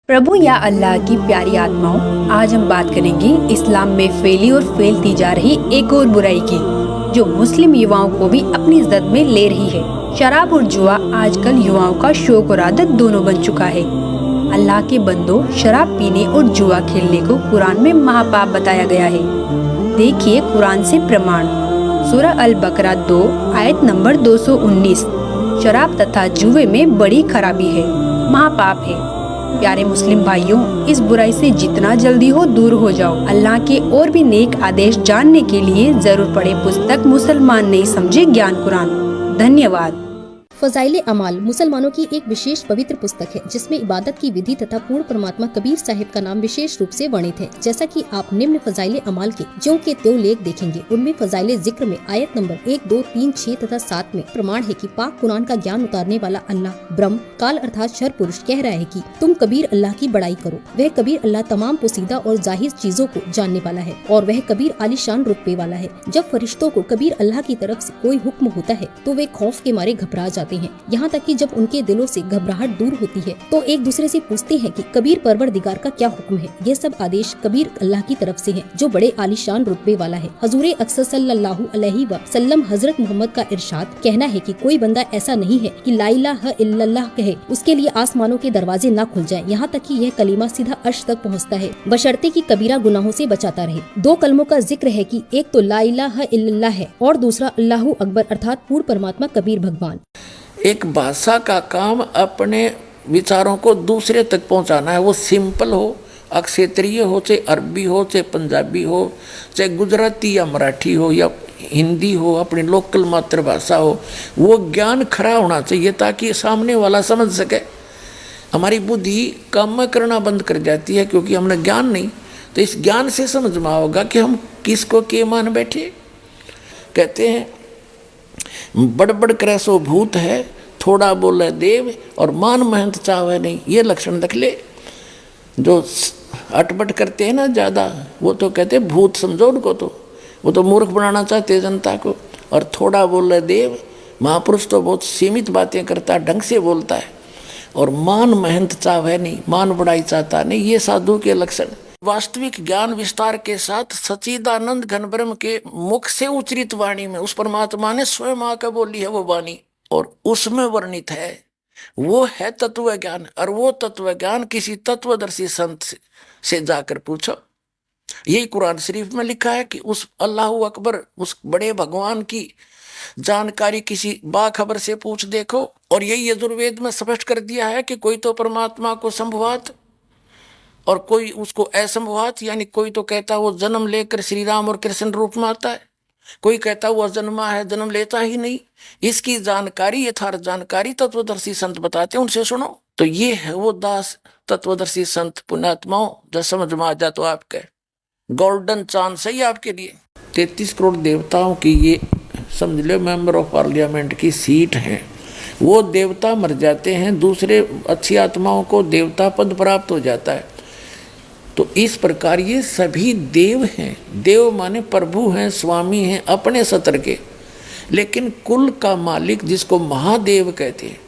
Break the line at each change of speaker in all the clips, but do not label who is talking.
प्रभु या अल्लाह की प्यारी आत्माओं, आज हम बात करेंगे इस्लाम में फैली और फैलती जा रही एक और बुराई की, जो मुस्लिम युवाओं को भी अपनी इज्जत में ले रही है। शराब और जुआ आजकल युवाओं का शौक और आदत दोनों बन चुका है। अल्लाह के बंदों, शराब पीने और जुआ खेलने को कुरान में महापाप बताया गया है। देखिए कुरान से प्रमाण। सूरह अल बकरा 2 आयत नंबर 219। शराब तथा जुए में बड़ी खराबी है, महापाप है। प्यारे मुस्लिम भाइयों, इस बुराई से जितना जल्दी हो दूर हो जाओ। अल्लाह के और भी नेक आदेश जानने के लिए जरूर पढ़े पुस्तक मुसलमान नहीं समझे ज्ञान कुरान। धन्यवाद।
फजाइले अमाल मुसलमानों की एक विशेष पवित्र पुस्तक है, जिसमें इबादत की विधि तथा पूर्ण परमात्मा कबीर साहिब का नाम विशेष रूप से वर्णित है। जैसा कि आप निम्न फजाइले अमाल के ज्यों के त्यों लेख देखेंगे, उनमें फजाइले जिक्र में आयत नंबर 1, 2, 3, 6 तथा 7 में प्रमाण है कि पाक कुरान का ज्ञान उतारने वाला अल्लाह ब्रह्म काल अर्थात शर पुरुष कह रहा है कि तुम कबीर अल्लाह की बड़ाई करो। वह कबीर अल्लाह तमाम पोसीदा और जाहिर चीजों को जानने वाला है और वह कबीर आलीशान रुतबे वाला है। जब फरिश्तों को कबीर अल्लाह की तरफ से कोई हुक्म होता है तो वे खौफ के मारे घबरा जाते हैं। यहाँ तक कि जब उनके दिलों से घबराहट दूर होती है तो एक दूसरे से पूछते हैं कि कबीर परवरदिगार का क्या हुक्म है। यह सब आदेश कबीर अल्लाह की तरफ से है, जो बड़े आलीशान रुतबे वाला है। हजूरे अक्सर सल्लल्लाहु अलैहि वसल्लम हजरत मोहम्मद का इरशाद कहना है कि कोई बंदा ऐसा नहीं है कि ला इलाहा इल्लल्लाह कहे उसके लिए आसमानों के दरवाजे न खुल जाए, यहाँ तक कि यह कलीमा सीधा अर्श तक पहुँचता है, बशर्ते की कबीरा गुनाहों से बचाता रहे। 2 कलमों का जिक्र है कि एक तो ला इलाहा इल्लल्लाह है और दूसरा अल्लाहु अकबर अर्थात पूर्ण परमात्मा कबीर भगवान।
एक भाषा का काम अपने विचारों को दूसरे तक पहुंचाना है। वो सिंपल हो, क्षेत्रीय हो, चाहे अरबी हो, चाहे पंजाबी हो, चाहे गुजराती या मराठी हो या हिंदी हो, अपनी लोकल मातृभाषा हो, वो ज्ञान खरा होना चाहिए ताकि सामने वाला समझ सके। हमारी बुद्धि काम करना बंद कर जाती है क्योंकि हमने ज्ञान नहीं। तो इस ज्ञान से समझ में आओगा कि हम किसको के मान बैठे। कहते हैं बड़ करे सो भूत है, थोड़ा बोले देव और मान महंत चावे नहीं। ये लक्षण रख ले। जो अटपट करते हैं ना ज़्यादा, वो तो कहते भूत समझो उनको, तो वो तो मूर्ख बनाना चाहते हैं जनता को। और थोड़ा बोले देव, महापुरुष तो बहुत सीमित बातें करता है, ढंग से बोलता है। और मान महंत चावे नहीं, मान बढ़ाई चाहता नहीं, ये साधु के लक्षण। वास्तविक ज्ञान विस्तार के साथ सच्चिदानंद घन ब्रह्म के मुख से उच्चरित वाणी में उस परमात्मा ने स्वयं आकर बोली है वो वाणी, और उसमें वर्णित है वो है तत्व ज्ञान। और वो तत्व ज्ञान किसी तत्वदर्शी संत से जाकर पूछो। यही कुरान शरीफ में लिखा है कि उस अल्लाह अकबर, उस बड़े भगवान की जानकारी किसी बाखबर से पूछ देखो। और यही यजुर्वेद में स्पष्ट कर दिया है कि कोई तो परमात्मा को संभवात और कोई उसको असंभवात, यानी कोई तो कहता है वो जन्म लेकर श्री राम और कृष्ण रूप में आता है, कोई कहता है वो जन्मा है, जन्म लेता ही नहीं। इसकी जानकारी, यथार्थ जानकारी तत्वदर्शी संत बताते हैं, उनसे सुनो। तो ये है वो दास तत्वदर्शी संत पुण्यात्माओं, जो समझ में आ जा तो आपके गोल्डन चांस है आपके लिए। 33 करोड़ देवताओं की ये समझ लो मेंबर ऑफ पार्लियामेंट की सीट है। वो देवता मर जाते हैं, दूसरे अच्छी आत्माओं को देवता पद प्राप्त हो जाता है। तो इस प्रकार ये सभी देव हैं। देव माने प्रभु हैं, स्वामी हैं अपने सत्र के। लेकिन कुल का मालिक जिसको महादेव कहते हैं,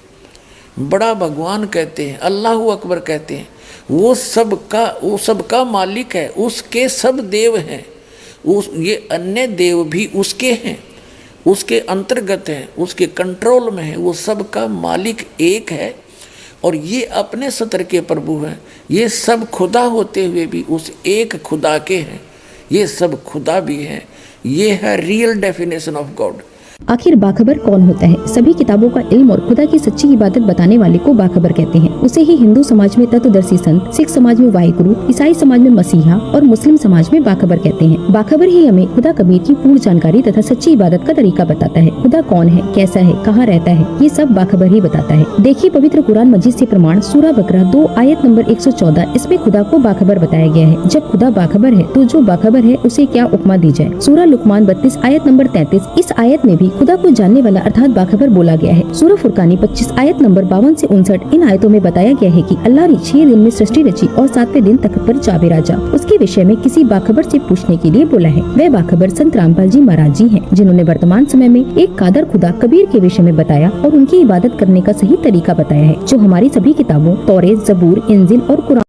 बड़ा भगवान कहते हैं, अल्लाह अकबर कहते हैं, वो सबका मालिक है, उसके सब देव हैं। ये अन्य देव भी उसके हैं, उसके अंतर्गत हैं, उसके कंट्रोल में है। वो सबका मालिक एक है और ये अपने सत्र के प्रभु हैं। ये सब खुदा होते हुए भी उस एक खुदा के हैं। ये सब खुदा भी हैं। ये है रियल डेफिनेशन ऑफ गॉड।
आखिर बाखबर कौन होता है? सभी किताबों का इल्म और खुदा की सच्ची इबादत बताने वाले को बाखबर कहते हैं। उसे ही हिंदू समाज में तत्वदर्शी संत, सिख समाज में वाहिगुरु, ईसाई समाज में मसीहा और मुस्लिम समाज में बाखबर कहते हैं। बाखबर ही हमें खुदा कबीर की पूर्ण जानकारी तथा सच्ची इबादत का तरीका बताता है। खुदा कौन है, कैसा है, कहाँ रहता है, ये सब बाखबर ही बताता है। देखिए पवित्र कुरान मजीद से प्रमाण सूरह बकरा 2 आयत नंबर 114। इसमें खुदा को बाखबर बताया गया है। जब खुदा बाखबर है तो जो बाखबर है उसे क्या उपमा दी जाए। सूरह लुकमान 32 आयत नंबर 33। इस आयत में भी खुदा को जानने वाला अर्थात बाखबर बोला गया है। सूरह फुरकानी 25 आयत नंबर 52 से 59। इन आयतों में बताया गया है कि अल्लाह ने 6 दिन में सृष्टि रची और 7वें दिन तख्त पर जा बिराजा। उसके विषय में किसी बाखबर से पूछने के लिए बोला है। वह बाखबर संत रामपाल जी महाराज जी हैं, जिन्होंने वर्तमान समय में एक कादर खुदा कबीर के विषय में बताया और उनकी इबादत करने का सही तरीका बताया है, जो हमारी सभी किताबों तौरेत, जबूर, इंजिल और कुरान